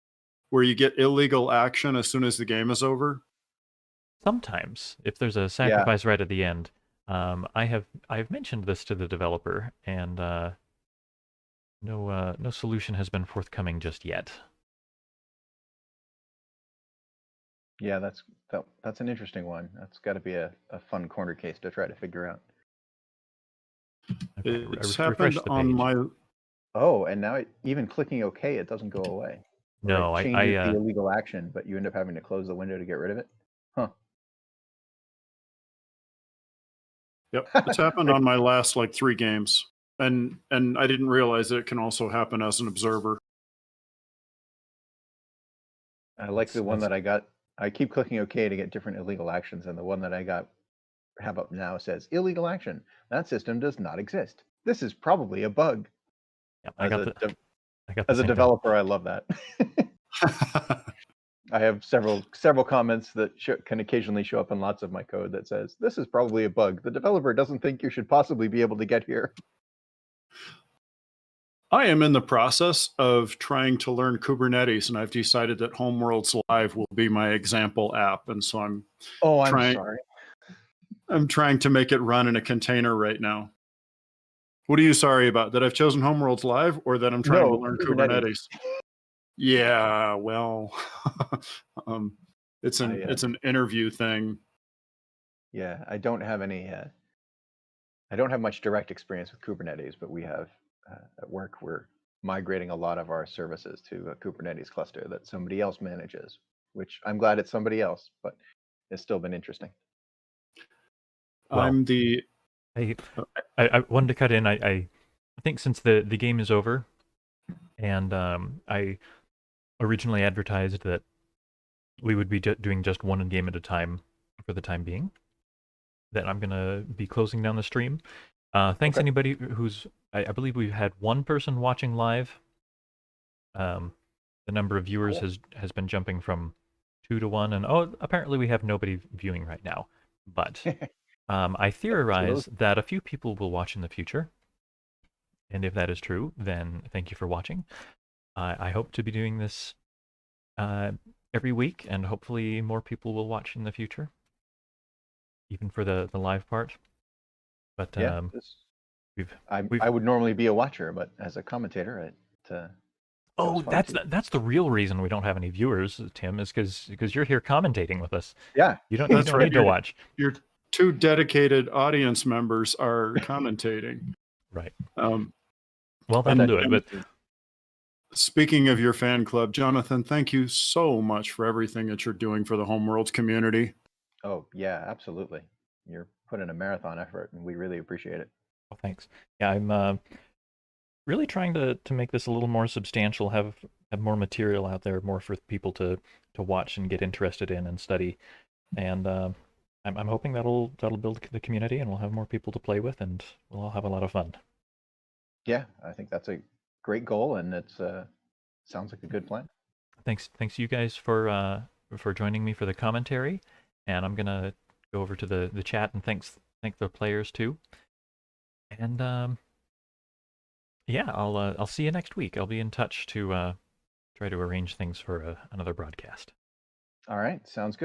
where you get illegal action as soon as the game is over? Sometimes, if there's a sacrifice right at the end. I've mentioned this to the developer, and no solution has been forthcoming just yet. Yeah, that's an interesting one. That's got to be a fun corner case to try to figure out. It's happened on my. Oh, and now even clicking OK, it doesn't go away. No, it changes the illegal action, but you end up having to close the window to get rid of it. Huh. Yep, it's happened on my last 3 games, and I didn't realize it can also happen as an observer. I like the one that I got. I keep clicking OK to get different illegal actions, and the one that I have up now says illegal action. That system does not exist. This is probably a bug. Yeah, as a developer, I love that. I have several comments that can occasionally show up in lots of my code that says, this is probably a bug. The developer doesn't think you should possibly be able to get here. I am in the process of trying to learn Kubernetes, and I've decided that Homeworlds Live will be my example app. And so I'm sorry. I'm trying to make it run in a container right now. What are you sorry about? That I've chosen Homeworlds Live, or that I'm trying to learn Kubernetes? Yeah, well, it's an interview thing. Yeah, I don't have I don't have much direct experience with Kubernetes, but we have at work, we're migrating a lot of our services to a Kubernetes cluster that somebody else manages, which I'm glad it's somebody else, but it's still been interesting. Well, I wanted to cut in. I think since the game is over, and I originally advertised that we would be doing just one game at a time for the time being. Then I'm gonna be closing down the stream. Thanks Okay. anybody who's. I believe we've had one person watching live. The number of viewers Cool. has been jumping from 2 to 1, and apparently we have nobody viewing right now. But I theorize that a few people will watch in the future, and if that is true, then thank you for watching. I hope to be doing this every week, and hopefully more people will watch in the future, even for the live part. But Yeah, I would normally be a watcher, but as a commentator, oh, that's the real reason we don't have any viewers, Tim, is because you're here commentating with us. Yeah, you don't need to watch. Your 2 dedicated audience members are commentating. Right. Well, that'll do it. But speaking of your fan club, Jonathan, thank you so much for everything that you're doing for the Homeworlds community. Oh yeah, absolutely. You're putting a marathon effort, and we really appreciate it. Oh, thanks. Yeah, I'm really trying to make this a little more substantial, have more material out there, more for people to watch and get interested in and study. And I'm hoping that'll build the community, and we'll have more people to play with, and we'll all have a lot of fun. Yeah, I think that's a great goal, and it's sounds like a good plan. Thanks you guys for joining me for the commentary, and I'm gonna go over to the chat and thank the players too. And yeah, I'll see you next week. I'll be in touch to try to arrange things for another broadcast. All right, sounds good.